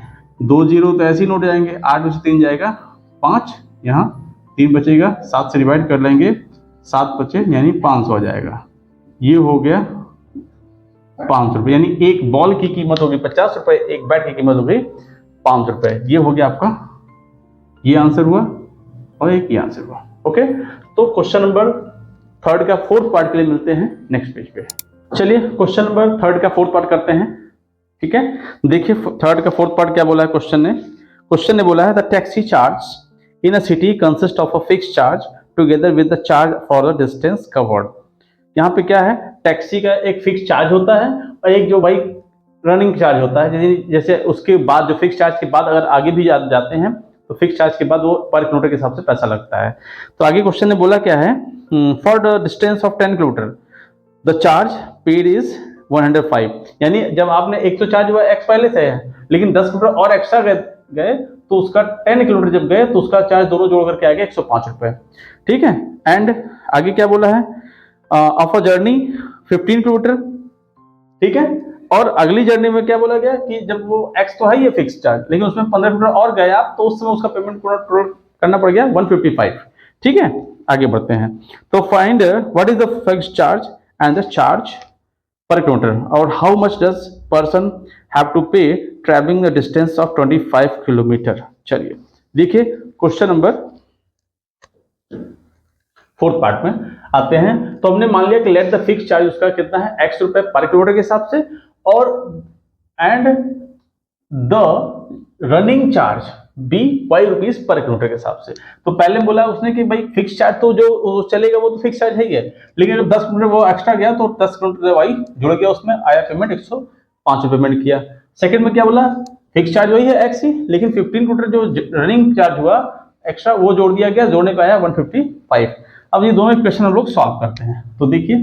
2 जीरो तो ऐसे ही नोट जाएंगे, 8 में से 3 जाएगा 5, यहाँ 3 बचेगा, 7 से डिवाइड कर लेंगे 7 बचे यानी 500 हो जाएगा। ये हो गया 500 रुपये, यानी एक बॉल की कीमत होगी 50 रुपये, एक बैट की कीमत होगी 500 रुपये। ये हो गया आपका, ये आंसर हुआ और एक ये आंसर हुआ। ओके, तो क्वेश्चन नंबर थर्ड का फोर्थ पार्ट के लिए मिलते हैं नेक्स्ट पेज पे। चलिए क्वेश्चन नंबर थर्ड का फोर्थ पार्ट करते हैं। ठीक है, देखिए थर्ड का फोर्थ पार्ट क्या बोला है क्वेश्चन ने बोला है the taxi charge in a city consist of a fixed charge together with the charge for the distance covered. यहाँ पे क्या है, टैक्सी का एक फिक्स चार्ज होता है और एक जो भाई रनिंग चार्ज होता है, जैसे उसके बाद जो फिक्स चार्ज के बाद अगर आगे भी जाते हैं तो फिक्स चार्ज के बाद वो पर किलोमीटर के हिसाब से पैसा लगता है। तो आगे क्वेश्चन ने बोला क्या है, for the distance of 10 kilometre the charge paid is 105, यानी जब आपने एक तो चार्ज हुआ एक्स पहले से है लेकिन 10 किलोमीटर और एक्स्ट्रा गए तो उसका 10 किलोमीटर जब गए तो उसका चार्ज दोनों जोड़ करके आ गया 105 रुपए। ठीक है, एंड आगे क्या बोला है, ऑफ अ जर्नी 15 किलोमीटर। ठीक है, और अगली जर्नी में क्या बोला गया कि जब वो एक्स तो है ये फिक्स चार्ज लेकिन उसमें 15 किलोमीटर और गया तो उस समय उसका पेमेंट करना पड़ गया 155। ठीक है, आगे बढ़ते हैं। तो find what is the fixed charge and the charge per kilometre और how much does person have to pay travelling the distance of 25 kilometre. चलिए देखिए क्वेश्चन नंबर फोर्थ पार्ट में आते हैं। तो हमने मान लिया कि लेट द फिक्स चार्ज उसका कितना है x रुपए पर किलोमीटर के हिसाब से और and the running charge be y rupees per kilometre के हिसाब से। तो पहले बोला उसने कि भाई फिक्स चार्ज तो जो चलेगा वो तो फिक्स चार्ज है ही है, लेकिन जब 10 किलोमीटर वो एक्स्ट्रा गया तो 10 किलोमीटर y जुड़ गया, उसमें आया पेमेंट 105 पेमेंट किया। सेकंड में क्या बोला, फिक्स चार्ज वही है x ही, लेकिन 15 किलोमीटर जो रनिंग चार्ज हुआ एक्स्ट्रा वो जोड़ दिया गया, जोड़ने का आया 155। अब ये दोनों इक्वेशन हम लोग सॉल्व करते हैं। तो देखिए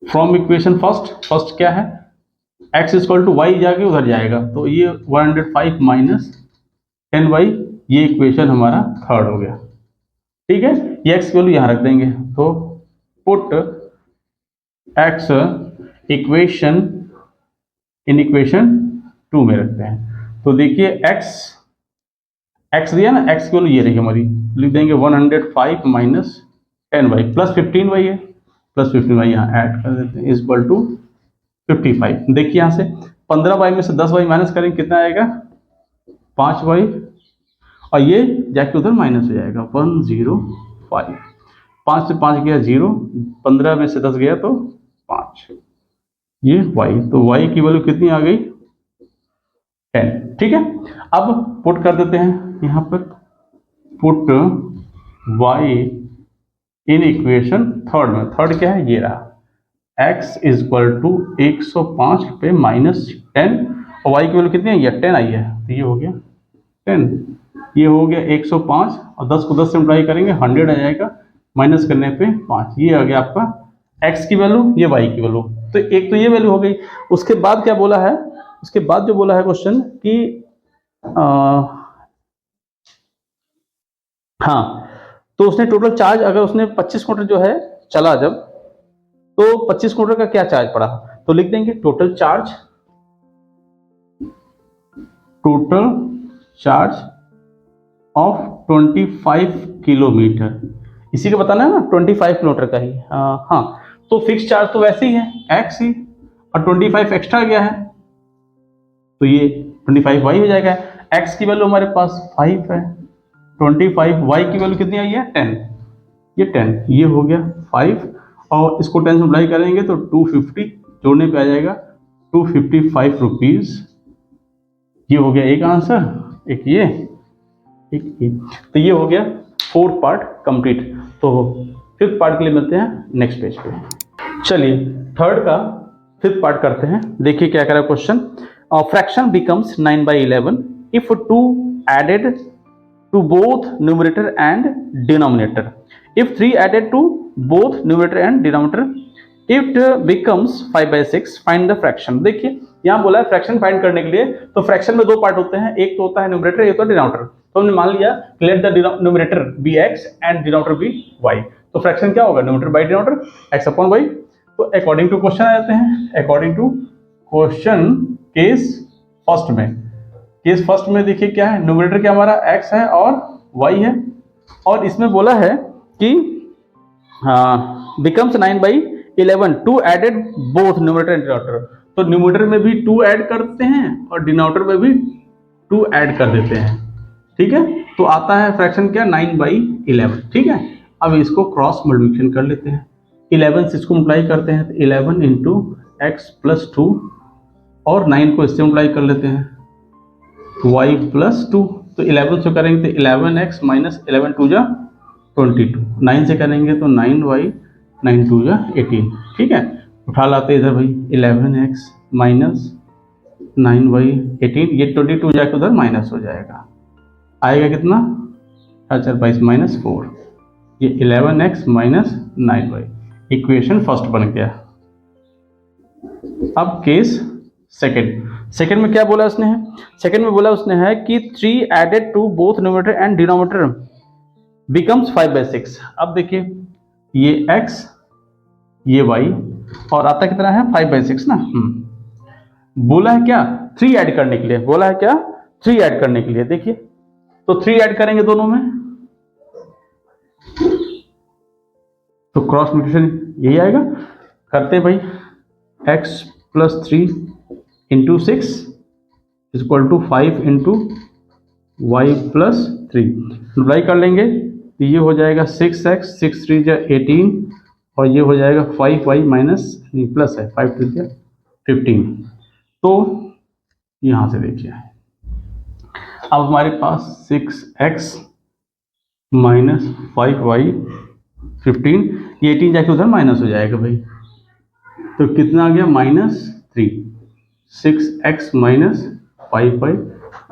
फ्रॉम इक्वेशन फर्स्ट क्या है, x इक्वल टू वाई जाके उधर जाएगा तो ये 105 माइनस 10y, ये इक्वेशन हमारा थर्ड हो गया। ठीक है, ये x की वैल्यू यहां रख देंगे तो put x equation in equation 2 में रखते हैं। तो देखिए x दिया ना, x की वैल्यू ये रही हमारी, लिख देंगे 105 माइनस 10y प्लस 15y है, प्लस 15y यहाँ ऐड कर देते हैं इज इक्वल टू 55। देखिए यहाँ से 15y में से 10y माइनस करेंगे कितना आएगा 5y और ये जाके उधर माइनस हो जाएगा 105। 5 से 5 गया 0, 15 में से 10 गया तो 5, ये y, तो y की वैल्यू कितनी आ गई 10। ठीक है, अब पुट कर देते हैं यहाँ पर, put y in equation third में। थर्ड क्या है, ये रहा, x इज इक्वल टू 105 पे माइनस 10, और y की वैल्यू कितनी आई है 10 आई है, तो ये हो गया 10, ये हो गया 105, और 10 को 10 से मल्टीप्लाई करेंगे 100 आ जाएगा, माइनस करने पे 5, ये आ गया आपका x की वैल्यू, ये y की वैल्यू। तो एक तो ये वैल्यू हो गई। उसके बाद क्या बोला है, उसके बाद जो बोला है क्वेश्चन कि हाँ, तो उसने टोटल चार्ज, अगर उसने 25 किलोमीटर जो है चला जब, तो 25 किलोमीटर का क्या चार्ज पड़ा, तो लिख देंगे टोटल चार्ज ऑफ 25 किलोमीटर, इसी का बताना है ना, 25 किलोमीटर का ही। हाँ, तो फिक्स चार्ज तो वैसे ही है x ही, और 25 एक्स्ट्रा गया है, तो ये 25 y हो जाएगा। x की वैल्यू हमारे पास 5 है, 25, y की वैल्यू कितनी आई है 10, ये 10, ये हो गया 5, और इसको 10 से मल्टीप्लाई करेंगे तो 250, जोड़ने पे आ जाएगा 255 रुपीज। ये हो गया एक आंसर, एक ये, एक ये, तो ये हो गया 4th पार्ट कंप्लीट। तो 5th पार्ट के लिए मिलते हैं नेक्स्ट पेज पे। चलिए थर्ड का 5th पार्ट करते हैं। देखिए क्या करा question, fraction becomes 9/11 if 2 added to both numerator and denominator. If 3 added to both numerator and denominator, it becomes 5/6. Find the fraction. देखिए यहाँ बोला है फ्रैक्शन फाइंड करने के लिए, तो फ्रैक्शन में दो पार्ट होते हैं, एक तो होता है न्यूमरेटर, एक तो डिनोमिनेटर। तो हमने मान लिया let the numerator be x and denominator be y, तो फ्रैक्शन क्या होगा, numerator by denominator x upon y। तो अकॉर्डिंग टू क्वेश्चन आ जाते हैं, according to question case first में। केस फर्स्ट में देखिए क्या है, न्यूमरेटर क्या हमारा x है और y है, और इसमें बोला है कि becomes 9/11 to added both numerator and denominator. तो न्यूमरेटर में भी 2 ऐड करते हैं और डिनोमिनेटर में भी 2 ऐड कर देते हैं। ठीक है, तो आता है फ्रैक्शन क्या 9/11। ठीक है, अब इसको क्रॉस मल्टीप्लिकेशन कर लेते हैं, 11 से इसको मल्टीप्लाई करते हैं तो 11 इंटू एक्स प्लस 2, और 9 को इससे मल्टीप्लाई कर लेते हैं y प्लस 2, तो 11 से करेंगे तो 11x माइनस 11 2 जा 22, 9 से करेंगे तो 9y 9 2 जा 18। ठीक है, उठा लाते इधर भाई 11x माइनस 9y 18, ये 22 जाके उधर माइनस हो जाएगा, आएगा कितना 4 माइनस 4, ये 11x minus 9y, equation first बन गया। अब केस सेकेंड में क्या बोला उसने है, सेकेंड में बोला उसने है कि 3 added to both numerator and denominator becomes 5/6। अब देखिए ये x ये y, और आता कितना है 5/6 ना। बोला है क्या 3 ऐड करने के लिए, बोला है क्या 3 ऐड करने के लिए। देखिए तो 3 ऐड करेंगे दोनों में, तो क्रॉस मल्टीप्लिकेशन यही आएगा, करते भाई x plus 3 into 6 equal to 5 into y plus 3, multiply कर लेंगे तो ये हो जाएगा 6x, 6 3 जा 18, और ये हो जाएगा 5y माइनस प्लस है 5 3 जा 15। तो यहाँ से देखिए अब हमारे पास 6x माइनस 5y 15, ये 18 जाके उधर माइनस हो जाएगा भाई, तो कितना आ गया -3, 6x माइनस 5y,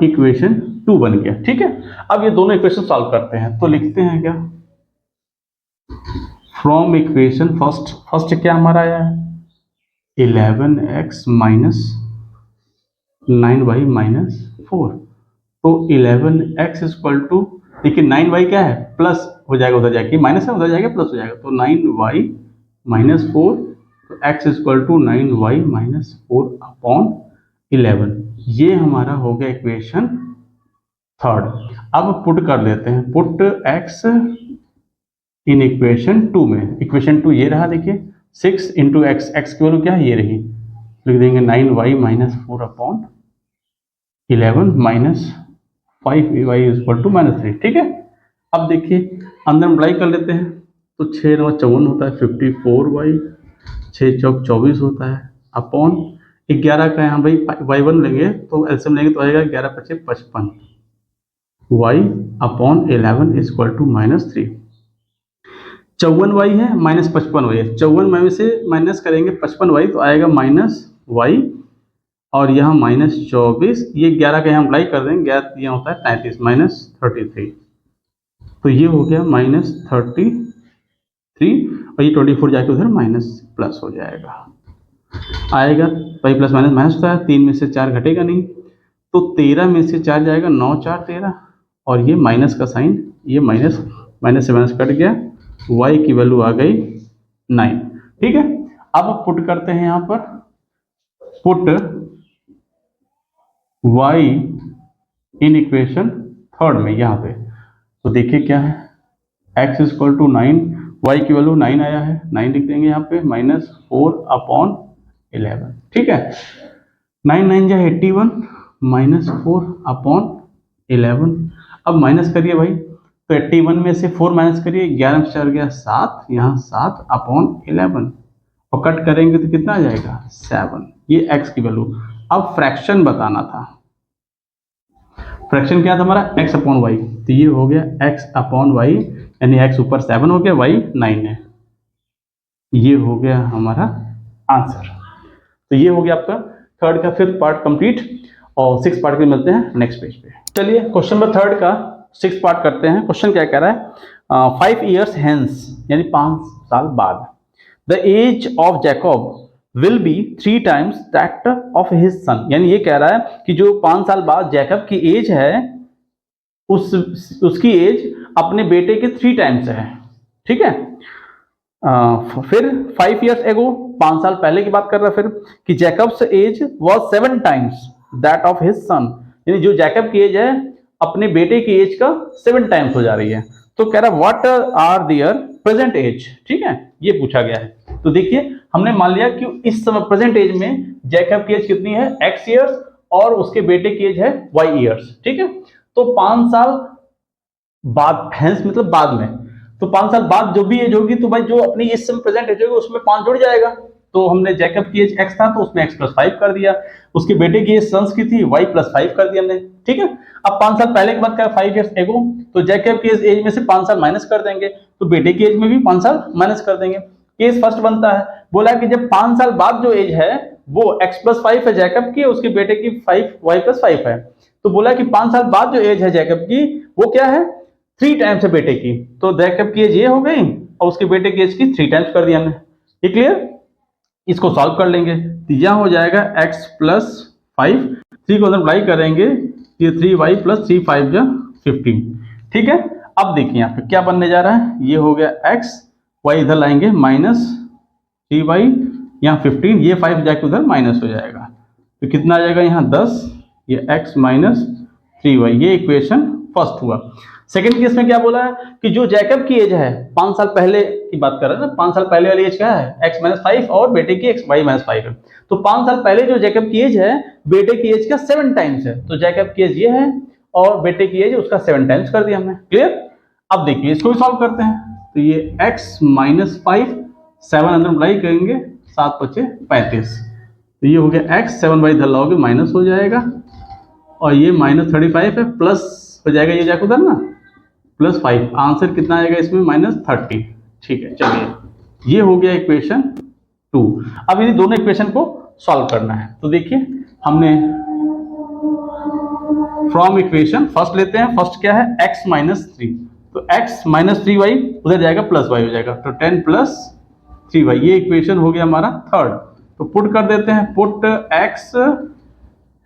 इक्वेशन 2 बन गया। ठीक है, अब ये दोनों इक्वेशन सॉल्व करते हैं, तो लिखते हैं क्या फ्रॉम इक्वेशन फर्स्ट क्या हमारा आया है 11x माइनस 9y माइनस 4, तो 11x इक्वल टू, देखिए 9y क्या है प्लस हो जाएगा, उधर जाके माइनस है उधर जाएगा प्लस हो जाएगा, तो 9y माइनस 4, तो x equal to 9y minus 4 upon 11, ये हमारा हो गया इक्वेशन थर्ड। अब पुट कर लेते हैं, पुट x इन इक्वेशन 2 में, इक्वेशन 2 ये रहा, देखिए 6 इंटू एक्स, एक्स की वैल्यू क्या है ये रही, लिख देंगे 9y minus 4 upon 11 minus 5y equal to -3। ठीक है, अब देखिए अंदर मल्टीप्लाई कर लेते हैं, तो 6 9 54 होता है 54y, 6 चौक 24 होता है, अपॉन 11 का यहाँ भाई y1 लेंगे तो एलसीएम लेंगे तो आएगा 11 × 5 = 55, y upon 11 equal to -3। 54y है -55y है, 54 में से माइनस करेंगे 55y तो आएगा -y और यहाँ -24, ये 11 का यहाँ अप्लाई कर देंगे, 11 यहाँ होता है 33 -33, तो ये हो गया -33 और ये 24 जाके उधर माइनस प्लस हो जाएगा, आएगा भाई प्लस माइनस माइनस होता है, 3 में से 4 घटेगा नहीं तो 13 में से 4 जाएगा, 9 × 4 = 13 और ये माइनस का साइन, ये माइनस माइनस से माइनस कट गया, y की वैल्यू आ गई 9। ठीक है, अब पुट करते हैं यहाँ पर, put y in equation third में यहाँ पे, तो देखिए क्या है, x = 9, y की वैल्यू 9 आया है, 9 लिख देंगे यहाँ पे, -4/11। ठीक है, 9 9 × 81, -4/11। अब माइनस करिए भाई, तो 81 में से 4 माइनस करिए, 11 में 4 गया 7, यहाँ 7/11 और कट करेंगे तो कितना आ जाएगा 7, ये x की वैल्यू। अब फ्रैक्शन बताना था, फ्रैक्शन क्या था हमारा, x/y, तो ये हो गया x/y, यानी x ऊपर 7 हो गया, y 9 है, ये हो गया हमारा आंसर। तो ये हो गया आपका थर्ड का 5th पार्ट कंप्लीट, और 6th पार्ट के मिलते हैं नेक्स्ट पेज पे। चलिए क्वेश्चन नंबर 3 का 6th पार्ट करते हैं। क्वेश्चन क्या कह रहा है, 5 years hence, यानी 5 साल बाद, the age of Jacob will be 3 times that of his son, यानी ये कह रहा है कि जो 5 साल बाद जैकब की एज है, उसकी एज अपने बेटे के 3 times है। ठीक है, फिर 5 years ago, 5 साल पहले की बात कर रहा है फिर, कि Jacob's age was 7 times that of his son, यानी जो जैकब की एज है अपने बेटे की एज का 7 times हो जा रही है। तो कह रहा है what are their present age, ठीक है, ये पूछा गया है। तो देखिए हमने मान लिया कि इस समय प्रेजेंट एज में जैकब की एज कितनी है, x years, और उसके बेटे की एज है y years। ठीक है, तो 5 साल बाद, हेंस मतलब बाद में, तो 5 साल बाद जो भी एज होगी, तो भाई जो अपनी इस समय प्रेजेंट एज होगी उसमें 5 जुड़ जाएगा। तो हमने जैकब की एज x था तो उसमें x + 5 कर दिया, उसके बेटे की एज सन्स की थी, y + 5 कर दिया हमने। ठीक है, अब 5 साल पहले की बात करें 5 years ago, तो जैकब की एज में से 5 साल माइनस कर देंगे, तो बेटे की एज में भी 5 साल माइनस कर देंगे। केस फर्स्ट बनता है, बोला कि जब 5 साल बाद जो एज है वो x + 5 है जैकब की, उसके बेटे की 5 y + 5 है, तो बोला कि 5 साल बाद जो एज है जैकब की वो क्या है, 3 times है बेटे की, तो जैकब की एज ये हो गई और उसके बेटे की एज की 3 times कर दिया हमने। ये क्लियर, इसको सॉल्व कर लेंगे तो यह हो जाएगा x + 5, 3 को मल्टीप्लाई करेंगे, ये 3y + 3 5 = 15। ठीक है, अब देखिए यहाँ पे क्या बनने जा रहा है, ये हो गया x, y इधर लाएंगे -3y, यहाँ 15, ये 5 जाके उधर माइनस हो जाएगा, तो कितना आ जाएगा यहाँ 10, ये x - 3y, ये इक्वेशन फर्स्ट हुआ। सेकंड केस में क्या बोला है कि जो जैकब की एज है 5 साल पहले की बात कर रहे हैं ना, 5 साल पहले वाली एज क्या है, x - 5 और बेटे की y - 5 है, तो 5 साल पहले जो जैकब की एज है बेटे की एज का 7 times है, तो जैकब की एज ये है और बेटे की एज उसका 7 times कर दिया हमने। क्लियर, अब देखिए इसको भी सॉल्व करते हैं, तो ये x - 5, 7 अंदर मल्टीप्लाई करेंगे, 7 × 5 = 35, तो ये हो गया x, 7y इधर लाओगे माइनस हो जाएगा, और ये -35 है, प्लस हो जाएगा ये जाकर उधर ना +5, आंसर कितना आएगा इसमें -30। ठीक है, चलिए ये हो गया इक्वेशन 2। अब इन दोनों इक्वेशन को सॉल्व करना है, तो देखिए हमने फ्रॉम इक्वेशन फर्स्ट लेते हैं, फर्स्ट क्या है x - 3, तो x - 3y उधर जाएगा +y हो जाएगा, तो 10 + 3y, ये इक्वेशन हो गया हमारा थर्ड। तो पुट कर देते हैं, पुट x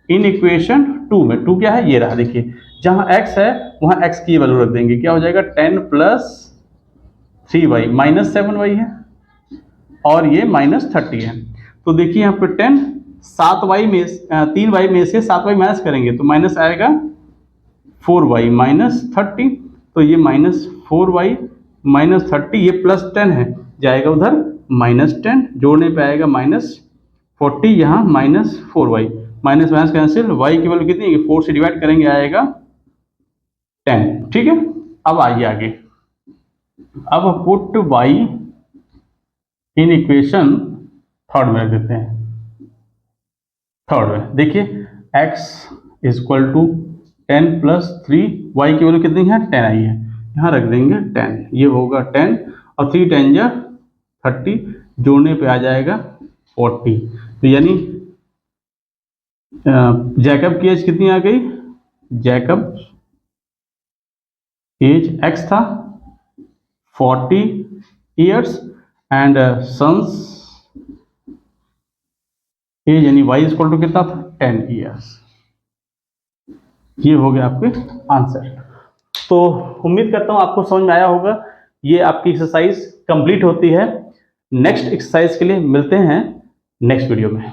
इन इक्वेशन 2 में, 2 क्या है ये रहा, देखिए जहां x है वहां x की वैल्यू रख देंगे, क्या हो जाएगा 10 + 3y -7y है, और ये -30 है, तो देखिए यहाँ पे 10, 7y में 3y में से 7y माइनस करेंगे तो माइनस आएगा 4y -30, तो ये -4y -30, ये +10 है, जाएगा उधर -10, जोड़ने पे आएगा -40, यहाँ -4y, minus minus cancel, y की वैल्यू कितनी है 4 से डिवाइड करेंगे आएगा 10। ठीक है, अब आइए आगे, अब put y in equation third में रख देते हैं, थर्ड में देखिए x is equal to 10 plus 3, y की वैल्यू कितनी है 10 आई है, यहाँ रख देंगे 10, ये होगा 10 और 3 10 जा 30, जोड़ने पे आ जाएगा 40। तो यानी जैकब की एज कितनी आ गई, जैकब एज x था 40 ईयर्स एंड सन्स एज यानी y इक्वल टू कितना था 10 ईयर्स। ये हो गया आपके आंसर। तो उम्मीद करता हूं आपको समझ में आया होगा। ये आपकी एक्सरसाइज कंप्लीट होती है। नेक्स्ट एक्सरसाइज के लिए मिलते हैं नेक्स्ट वीडियो में।